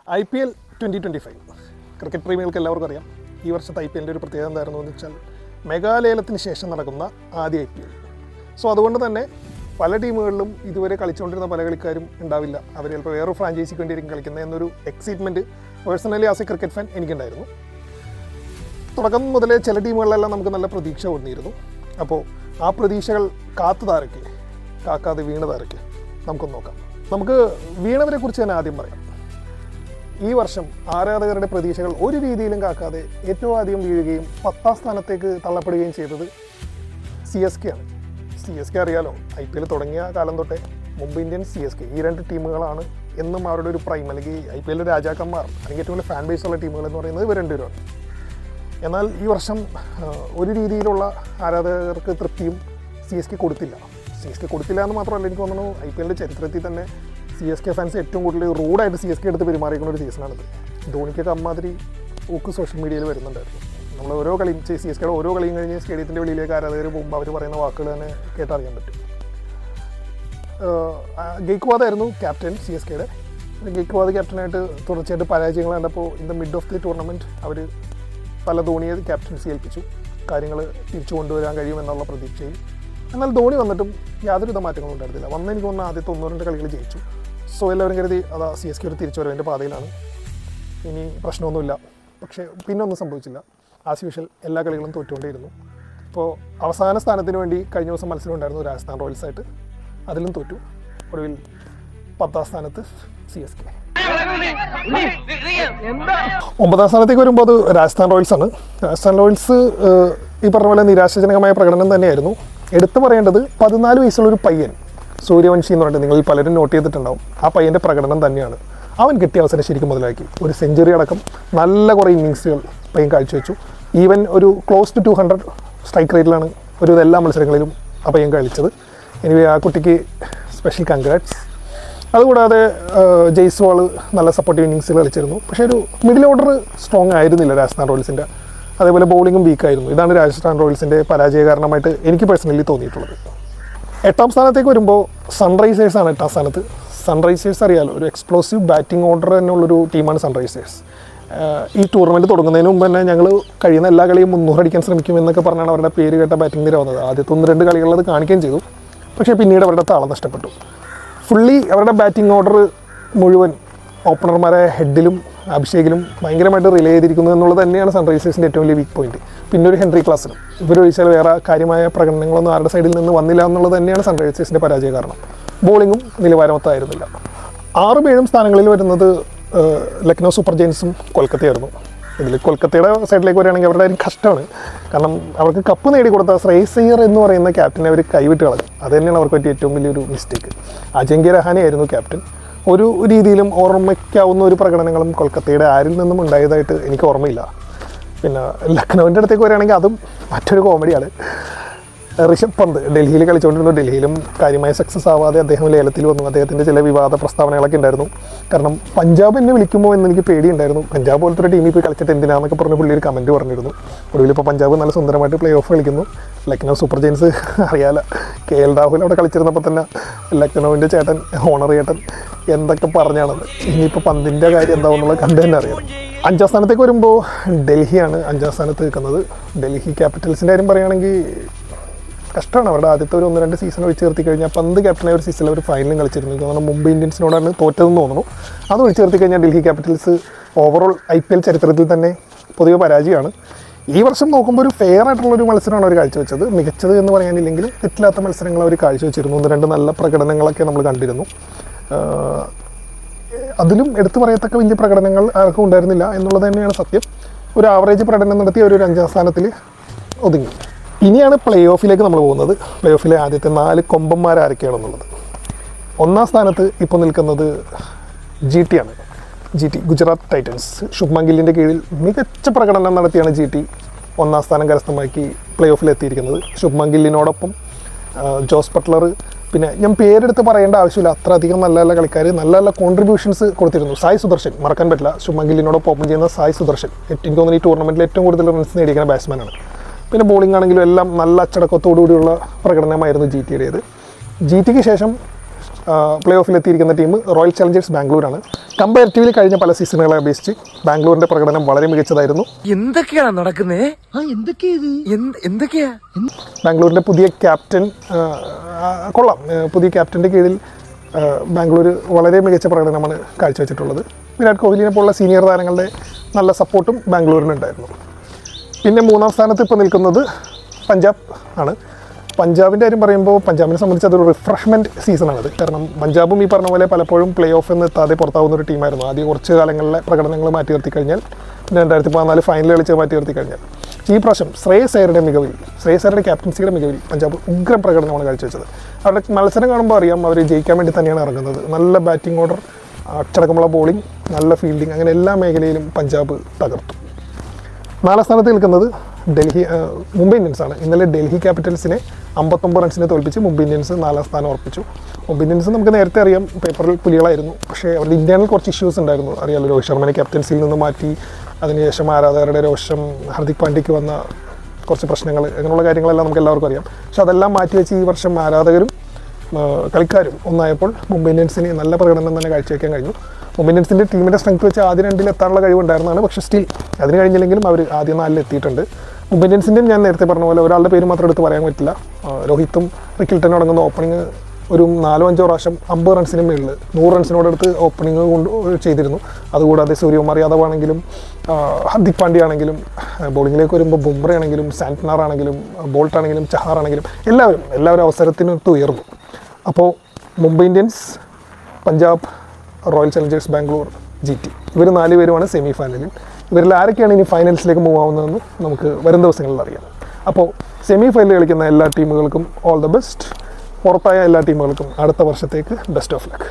IPL 2025 cricket പ്രേമികൾക്ക് എല്ലാവർക്കും അറിയാം. ഈ വർഷത്തെ IPL ഒരു പ്രത്യേകത എന്തായിരുന്നു എന്ന് വെച്ചാൽ മെഗാലേലത്തിന് ശേഷം നടക്കുന്ന ആദ്യ IPL. സോ അതുകൊണ്ട് തന്നെ പല ടീമുകളിലും ഇതുവരെ കളിച്ചുകൊണ്ടിരുന്ന പല കളിക്കാരും ഉണ്ടാവില്ല. അവർ ചിലപ്പോൾ വേറൊരു ഫ്രാഞ്ചൈസിക്ക് വേണ്ടിയിരിക്കും കളിക്കുന്നത് എന്നൊരു excitement personally as A cricket fan എനിക്കുണ്ടായിരുന്നു. തുടക്കം മുതലേ ചില ടീമുകളിലെല്ലാം നമുക്ക് നല്ല പ്രതീക്ഷ വന്നിരുന്നു. അപ്പോൾ ആ പ്രതീക്ഷകൾ കാത്തുതാരയ്ക്ക് കാക്കാതെ വീണതാരയ്ക്ക് നമുക്കൊന്ന് നോക്കാം. നമുക്ക് വീണവരെ കുറിച്ച് തന്നെ ആദ്യം പറയാം. ഈ വർഷം ആരാധകരുടെ പ്രതീക്ഷകൾ ഒരു രീതിയിലും കാക്കാതെ ഏറ്റവും ആദ്യം വീഴുകയും 10ാം സ്ഥാനത്തേക്ക് തള്ളപ്പെടുകയും ചെയ്തത് CSK ആണ്. CSK അറിയാലോ, IPL തുടങ്ങിയ കാലം തൊട്ടേ മുംബൈ ഇന്ത്യൻസ് CSK ഈ രണ്ട് ടീമുകളാണ് എന്നും അവരുടെ ഒരു പ്രൈം, അല്ലെങ്കിൽ IPL രാജാക്കന്മാർ അല്ലെങ്കിൽ ഏറ്റവും വലിയ ഫാൻ ബേസ് ഉള്ള ടീമുകൾ എന്ന് പറയുന്നത് ഇവർ രണ്ടുപേരാണ്. എന്നാൽ ഈ വർഷം ഒരു രീതിയിലുള്ള ആരാധകർക്ക് തൃപ്തിയും CSK കൊടുത്തില്ല എന്ന് മാത്രമല്ല, എനിക്ക് തോന്നുന്നു IPL ചരിത്രത്തിൽ തന്നെ CSK ഫാൻസ് ഏറ്റവും കൂടുതൽ റൂഡായിട്ട് CSK എടുത്ത് പെരുമാറിയിരിക്കുന്ന ഒരു സീസണാണിത്. ധോണിക്കൊക്കെ അമ്മാതിരി ഊക്ക് സോഷ്യൽ മീഡിയയിൽ വരുന്നുണ്ടായിരുന്നു. നമ്മൾ ഓരോ കളിയും CSKയുടെ ഓരോ കളിയും കഴിഞ്ഞ് സ്റ്റേഡിയത്തിൻ്റെ വെളിയിലേക്ക് ആരാധകർ പോകുമ്പോൾ അവർ പറയുന്ന വാക്കുകൾ തന്നെ കേട്ടറിയാൻ പറ്റും. ഗെയ്ക്വാദ് ആയിരുന്നു ക്യാപ്റ്റൻ CSKയുടെ. ഗെയ്ക്വാദ് ക്യാപ്റ്റനായിട്ട് തുടർച്ചയായിട്ട് പരാജയങ്ങൾ കണ്ടപ്പോൾ in the mid of the tournament അവർ പല ധോണിയെ ക്യാപ്റ്റൻസി ഏൽപ്പിച്ചു. കാര്യങ്ങൾ തിരിച്ചു കൊണ്ടുവരാൻ കഴിയുമെന്നുള്ള പ്രതീക്ഷയിൽ. എന്നാൽ ധോണി വന്നിട്ടും യാതൊരുവിധ മാറ്റങ്ങളും ഉണ്ടായിരുന്നില്ല. എനിക്ക് തോന്നുന്ന ആദ്യത്തെ 1-2 കളികൾ ജയിച്ചു. സോ എല്ലാവരും കരുതി അതാ CSK ഒരു തിരിച്ചുവരവിൻ്റെ പാതയിലാണ്, ഇനി പ്രശ്നമൊന്നുമില്ല. പക്ഷേ പിന്നെ ഒന്നും സംഭവിച്ചില്ല. ആസ് യൂഷ്വൽ എല്ലാ കളികളും തോറ്റുകൊണ്ടേയിരുന്നു. ഇപ്പോൾ അവസാന സ്ഥാനത്തിന് വേണ്ടി കഴിഞ്ഞ ദിവസം മത്സരം ഉണ്ടായിരുന്നു രാജസ്ഥാൻ റോയൽസായിട്ട്, അതിലും തോറ്റു. ഒടുവിൽ 10ാം സ്ഥാനത്ത് CSK. 9ാം സ്ഥാനത്തേക്ക് വരുമ്പോൾ അത് രാജസ്ഥാൻ റോയൽസാണ്. രാജസ്ഥാൻ റോയൽസ് ഈ പറഞ്ഞ പോലെ നിരാശാജനകമായ പ്രകടനം തന്നെയായിരുന്നു. എടുത്തു പറയേണ്ടത് 14 വയസ്സുള്ളൊരു പയ്യൻ സൂര്യവംശി എന്ന് പറഞ്ഞിട്ട് നിങ്ങൾ പലരും നോട്ട് ചെയ്തിട്ടുണ്ടാവും. ആ പയ്യൻ്റെ പ്രകടനം തന്നെയാണ്. അവൻ കിട്ടിയ അവസരം ശരിക്കും മുതലാക്കി. ഒരു സെഞ്ചുറി അടക്കം നല്ല കുറേ ഇന്നിങ്സുകൾ പയ്യൻ കാഴ്ചവെച്ചു. ഈവൻ ഒരു ക്ലോസ് ടു 200 സ്ട്രൈക്ക് റേറ്റിലാണ് ഒരു എല്ലാ മത്സരങ്ങളിലും ആ പയ്യൻ കളിച്ചത്. എനിവേ ആ കുട്ടിക്ക് സ്പെഷ്യൽ കൺഗ്രാറ്റ്സ്. അതുകൂടാതെ ജയ്സ്വാൾ നല്ല സപ്പോർട്ടീവ് ഇന്നിങ്സുകൾ കളിച്ചിരുന്നു. പക്ഷേ ഒരു മിഡിൽ ഓർഡർ സ്ട്രോങ് ആയിരുന്നില്ല രാജസ്ഥാൻ റോയൽസിൻ്റെ. അതേപോലെ ബൗളിങ്ങും വീക്കായിരുന്നു. ഇതാണ് രാജസ്ഥാൻ റോയൽസിൻ്റെ പരാജയ കാരണമായിട്ട് എനിക്ക് പേഴ്സണലി തോന്നിയിട്ടുള്ളത്. 8ാം സ്ഥാനത്തേക്ക് വരുമ്പോൾ സൺറൈസേഴ്സാണ് 8ാം സ്ഥാനത്ത്. സൺറൈസേഴ്സ് അറിയാലോ, ഒരു എക്സ്പ്ലോസീവ് ബാറ്റിംഗ് ഓർഡർ തന്നെയുള്ളൊരു ടീമാണ് സൺറൈസേഴ്സ്. ഈ ടൂർണമെൻറ്റ് തുടങ്ങുന്നതിന് മുമ്പ് തന്നെ ഞങ്ങൾ കഴിയുന്ന എല്ലാ കളിയും 300 അടിക്കാൻ ശ്രമിക്കും എന്നൊക്കെ പറഞ്ഞാണ് അവരുടെ പേര് കേട്ട ബാറ്റിംഗ് നിര വന്നത്. ആദ്യത്തെ 1-2 കളികളത് കാണിക്കുകയും ചെയ്തു. പക്ഷേ പിന്നീട് അവരുടെ താളം നഷ്ടപ്പെട്ടു. ഫുള്ളി അവരുടെ ബാറ്റിംഗ് ഓർഡർ മുഴുവൻ ഓപ്പണർമാരായ ഹെഡിലും അഭിഷേകിലും ഭയങ്കരമായിട്ട് റിലേ ചെയ്തിരിക്കുന്നു എന്നുള്ളത് തന്നെയാണ് സൺറൈസേഴ്സിൻ്റെ ഏറ്റവും വലിയ വീക്ക് പോയിന്റ്. പിന്നെ ഒരു ഹെൻറി ക്ലാസിനും ഇവരൊഴിച്ചാൽ വേറെ കാര്യമായ പ്രകടനങ്ങളൊന്നും ആരുടെ സൈഡിൽ നിന്ന് വന്നില്ല എന്നുള്ളത് തന്നെയാണ് സൺറൈസേഴ്സിൻ്റെ പരാജയ കാരണം. ബോളിങ്ങും നിലവാരമൊത്തായിരുന്നില്ല. 6-7 സ്ഥാനങ്ങളിൽ വരുന്നത് ലക്നൗ സൂപ്പർ ജയൻസും കൊൽക്കത്തയായിരുന്നു. ഇതിൽ കൊൽക്കത്തയുടെ സൈഡിലേക്ക് വരികയാണെങ്കിൽ അവരുടെ ഒരു കഷ്ടമാണ്. കാരണം അവർക്ക് കപ്പ് നേടിക്കൊടുത്ത ശ്രേയസ് അയ്യർ എന്ന് പറയുന്ന ക്യാപ്റ്റനെ അവർ കൈവിട്ട് കളഞ്ഞു. അത് തന്നെയാണ് അവർക്ക് പറ്റിയ ഏറ്റവും വലിയൊരു മിസ്റ്റേക്ക്. അജിങ്ക്യ രഹാനെ ആയിരുന്നു ക്യാപ്റ്റൻ. ഒരു രീതിയിലും ഓർമ്മയ്ക്കാവുന്ന ഒരു പ്രകടനങ്ങളും കൊൽക്കത്തയുടെ ആരിൽ നിന്നും ഉണ്ടായതായിട്ട് എനിക്ക് ഓർമ്മയില്ല. പിന്നെ ലക്നൗവിൻ്റെ അടുത്തേക്ക് വരികയാണെങ്കിൽ അതും മറ്റൊരു കോമഡിയാണ്. ഋഷഭ് പന്ത് ഡൽഹിയിൽ കളിച്ചുകൊണ്ടിരുന്നു. ഡൽഹിയിലും കാര്യമായ സക്സസ് ആവാതെ അദ്ദേഹം ലേലത്തിൽ വന്നു. അദ്ദേഹത്തിൻ്റെ ചില വിവാദ പ്രസ്താവനകളൊക്കെ ഉണ്ടായിരുന്നു. കാരണം പഞ്ചാബ് എന്നെ വിളിക്കുമോ എന്ന് എനിക്ക് പേടിയുണ്ടായിരുന്നു. പഞ്ചാബ് പോലത്തെ ഒരു ടീമിൽ പോയി കളിച്ചിട്ട് എന്തിനാന്നൊക്കെ പറഞ്ഞ് പുള്ളി ഒരു കമൻറ്റ് പറഞ്ഞിരുന്നു. ഒടുവിൽ ഇപ്പോൾ പഞ്ചാബ് നല്ല സുന്ദരമായിട്ട് പ്ലേ ഓഫ് കളിക്കുന്നു. ലക്നൗ സൂപ്പർ ജയൻസ് അറിയാല, KL രാഹുൽ അവിടെ കളിച്ചിരുന്നപ്പോൾ തന്നെ ലക്നൗവിൻ്റെ ചേട്ടൻ ഓണർ ചേട്ടൻ എന്തൊക്കെ പറഞ്ഞാണത്. ഇനിയിപ്പോൾ പന്തിൻ്റെ കാര്യം എന്താണെന്നുള്ളത് കണ്ടു തന്നെ അറിയാം. 5ാം സ്ഥാനത്തേക്ക് വരുമ്പോൾ ഡൽഹിയാണ് 5ാം സ്ഥാനത്ത് നിൽക്കുന്നത്. ഡൽഹി ക്യാപിറ്റൽസിൻ്റെ കാര്യം പറയുകയാണെങ്കിൽ കഷ്ടമാണ്. അവരുടെ ആദ്യത്തെ ഒരു 1-2 സീസൺ ഒഴിച്ച് നിർത്തി കഴിഞ്ഞാൽ പന്ത് ക്യാപ്റ്റനായ ഒരു സീസണിൽ ഒരു ഫൈനലും കളിച്ചിരുന്നു. കാരണം മുംബൈ ഇന്ത്യൻസിനോടാണ് തോറ്റതെന്ന് തോന്നുന്നു. അത് ഒഴിച്ച് നിർത്തി കഴിഞ്ഞാൽ ഡൽഹി ക്യാപിറ്റൽസ് ഓവറോൾ IPL ചരിത്രത്തിൽ തന്നെ പൊതുവെ പരാജയമാണ്. ഈ വർഷം നോക്കുമ്പോൾ ഒരു ഫെയർ ആയിട്ടുള്ളൊരു മത്സരമാണ് അവർ കാഴ്ചവെച്ചത്. മികച്ചത് എന്ന് പറയാനില്ലെങ്കിലും തെറ്റില്ലാത്ത മത്സരങ്ങൾ അവർ കാഴ്ചവെച്ചിരുന്നു. 1-2 നല്ല പ്രകടനങ്ങളൊക്കെ നമ്മൾ കണ്ടിരുന്നു. അതിലും എടുത്തു പറയത്തക്ക വലിയ പ്രകടനങ്ങൾ ആർക്കും ഉണ്ടായിരുന്നില്ല എന്നുള്ളത് തന്നെയാണ് സത്യം. ഒരു ആവറേജ് പ്രകടനം നടത്തി ഒരു 5ാം സ്ഥാനത്തിൽ ഒതുങ്ങി. ഇനിയാണ് പ്ലേ ഓഫിലേക്ക് നമ്മൾ പോകുന്നത്. പ്ലേ ഓഫിലെ ആദ്യത്തെ 4 കൊമ്പന്മാരാരൊക്കെയാണെന്നുള്ളത്. 1ാം സ്ഥാനത്ത് ഇപ്പോൾ നിൽക്കുന്നത് GT ആണ്. GT Gujarat titans. ശുഭ്മാൻ ഗില്ലിൻ്റെ കീഴിൽ മികച്ച പ്രകടനം നടത്തിയാണ് GT 1ാം സ്ഥാനം കരസ്ഥമാക്കി പ്ലേ ഓഫിലെത്തിയിരിക്കുന്നത്. ശുഭ്മാൻ ഗില്ലിനോടൊപ്പം ജോസ് ബട്ട്ലർ, പിന്നെ ഞാൻ പേരെടുത്ത് പറയേണ്ട ആവശ്യമില്ല, അത്രയധികം നല്ല നല്ല കളിക്കാർ നല്ല നല്ല കോൺട്രിബ്യൂഷൻസ് കൊടുത്തിരുന്നു. സായ് സുദർശൻ മറക്കാൻ പറ്റില്ല. ശുഭ്മാൻ ഗില്ലിനോടൊപ്പം ഓപ്പൺ ചെയ്യുന്ന സായ് സുദർശൻ എനിക്ക് തോന്നുന്നു ഈ ടൂർണമെൻറ്റിൽ ഏറ്റവും കൂടുതൽ റൺസ് നേടിയിരിക്കുന്ന ബാറ്റ്സ്മാനാണ്. പിന്നെ ബോളിംഗ് ആണെങ്കിലും എല്ലാം നല്ല അച്ചടക്കത്തോടുകൂടിയുള്ള പ്രകടനമായിരുന്നു GTയുടേത്. GTക്ക് ശേഷം പ്ലേ ഓഫിലെത്തിയിരിക്കുന്ന ടീം റോയൽ ചലഞ്ചേഴ്സ് ബാംഗ്ലൂരാണ്. കമ്പാരിറ്റീവ്ലി കഴിഞ്ഞ പല സീസണുകളെ അപേക്ഷിച്ച് ബാംഗ്ലൂരിൻ്റെ പ്രകടനം വളരെ മികച്ചതായിരുന്നു. എന്തൊക്കെയാണ് നടക്കുന്നത്? ബാംഗ്ലൂരിൻ്റെ പുതിയ ക്യാപ്റ്റൻ കൊള്ളാം. പുതിയ ക്യാപ്റ്റൻ്റെ കീഴിൽ ബാംഗ്ലൂർ വളരെ മികച്ച പ്രകടനമാണ് കാഴ്ചവെച്ചിട്ടുള്ളത്. വിരാട് കോഹ്ലിനെ പോലുള്ള സീനിയർ താരങ്ങളുടെ നല്ല സപ്പോർട്ടും ബാംഗ്ലൂരിനുണ്ടായിരുന്നു. പിന്നെ മൂന്നാം സ്ഥാനത്ത് ഇപ്പോൾ നിൽക്കുന്നത് പഞ്ചാബ് ആണ്. പഞ്ചാബിൻ്റെ കാര്യം പറയുമ്പോൾ പഞ്ചാബിനെ സംബന്ധിച്ച് അതൊരു റിഫ്രഷ്മെൻറ്റ് സീസണാണത്. കാരണം പഞ്ചാബും ഈ പറഞ്ഞ പോലെ പലപ്പോഴും പ്ലേ ഓഫ് എന്ന് എത്താതെ പുറത്താവുന്ന ഒരു ടീമായിരുന്നു. ആദ്യം കുറച്ച് കാലങ്ങളിലെ പ്രകടനങ്ങൾ മാറ്റി നിർത്തി കഴിഞ്ഞാൽ 2014 ഫൈനൽ കളിച്ച് മാറ്റി നിർത്തി കഴിഞ്ഞാൽ ഈ പ്രാവശ്യം ശ്രേയസ് അയ്യരുടെ ക്യാപ്റ്റൻസിയുടെ മികവിൽ പഞ്ചാബ് ഉഗ്രം പ്രകടനമാണ് കാഴ്ചവെച്ചത്. അവരുടെ മത്സരം കാണുമ്പോൾ അറിയാം അവർ ജയിക്കാൻ വേണ്ടി തന്നെയാണ് ഇറങ്ങുന്നത്. നല്ല ബാറ്റിംഗ് ഓർഡർ, അച്ചടക്കമുള്ള ബോളിംഗ്, നല്ല ഫീൽഡിംഗ്, അങ്ങനെ എല്ലാ മേഖലയിലും പഞ്ചാബ് തകർത്തു. 4ാം സ്ഥാനത്ത് നിൽക്കുന്നത് മുംബൈ ഇന്ത്യൻസ് ആണ്. ഇന്നലെ ഡൽഹി ക്യാപിറ്റൽസിനെ 59 റൺസിനെ തോൽപ്പിച്ച് മുംബൈ ഇന്ത്യൻസ് 4ാം സ്ഥാനം ഉറപ്പിച്ചു. മുംബൈ ഇന്ത്യൻസ് നമുക്ക് നേരത്തെ അറിയാം പേപ്പറിൽ പുലികളായിരുന്നു. പക്ഷേ അവരുടെ ഇന്റേണൽ കുറച്ച് ഇഷ്യൂസ് ഉണ്ടായിരുന്നു. അറിയാമല്ലോ, രോഹിത് ശർമ്മനെ ക്യാപ്റ്റൻസിയിൽ നിന്ന് മാറ്റി, അതിനുശേഷം ആരാധകരുടെ രോഷം, ഹാർദിക് പാണ്ഡ്യയ്ക്ക് വന്ന കുറച്ച് പ്രശ്നങ്ങൾ, അങ്ങനെയുള്ള കാര്യങ്ങളെല്ലാം നമുക്ക് എല്ലാവർക്കും അറിയാം. പക്ഷെ അതെല്ലാം മാറ്റിവെച്ച് ഈ വർഷം ആരാധകരും കളിക്കാരും ഒന്നായപ്പോൾ മുംബൈ ഇന്ത്യൻസിന് നല്ല പ്രകടനം തന്നെ കാഴ്ചവെക്കാൻ കഴിഞ്ഞു. മുംബൈ ഇന്ത്യൻസിൻ്റെ ടീമിൻ്റെ സ്ട്രെങ്ത് വെച്ച് ആദ്യ 2-ൽ എത്താനുള്ള കഴിവുണ്ടായിരുന്നതാണ്. പക്ഷേ സ്റ്റിൽ അതിന് കഴിഞ്ഞില്ലെങ്കിലും അവർ ആദ്യ 4-ൽ എത്തിയിട്ടുണ്ട്. മുംബൈ ഇന്ത്യൻസിൻ്റെയും ഞാൻ നേരത്തെ പറഞ്ഞ പോലെ ഒരാളുടെ പേര് മാത്രം എടുത്ത് പറയാൻ പറ്റില്ല. രോഹിത്തും റിക്കിൾട്ടനും അടങ്ങുന്ന ഓപ്പണിങ് ഒരു 4-5 പ്രാവശ്യം 50 റൺസിന് മുകളിൽ 100 റൺസിനോടടുത്ത് ഓപ്പണിങ് ചെയ്തിരുന്നു. അതുകൂടാതെ സൂര്യകുമാർ യാദവ് ആണെങ്കിലും ഹാർദിക് പാണ്ഡ്യ ആണെങ്കിലും ബോളിങ്ങിലേക്ക് വരുമ്പോൾ ബുംറ ആണെങ്കിലും സാന്റ്നർ ആണെങ്കിലും ബോൾട്ട് ആണെങ്കിലും ചഹാർ ആണെങ്കിലും എല്ലാവരും അവസരത്തിനൊത്ത് ഉയർന്നു. അപ്പോൾ Mumbai Indians, Punjab, royal Challengers Bangalore, GT ഇവർ 4 പേരുമാണ് സെമി ഫൈനലിൽ. ഇവരിൽ ആരൊക്കെയാണ് ഇനി ഫൈനൽസിലേക്ക് മൂവ് ആവുന്നതെന്ന് നമുക്ക് വരും ദിവസങ്ങളിൽ അറിയാം. അപ്പോൾ സെമി ഫൈനലിൽ കളിക്കുന്ന എല്ലാ ടീമുകൾക്കും ഓൾ ദ ബെസ്റ്റ്. പുറത്തായ എല്ലാ ടീമുകൾക്കും അടുത്ത വർഷത്തേക്ക് ബെസ്റ്റ് ഓഫ് ലക്ക്.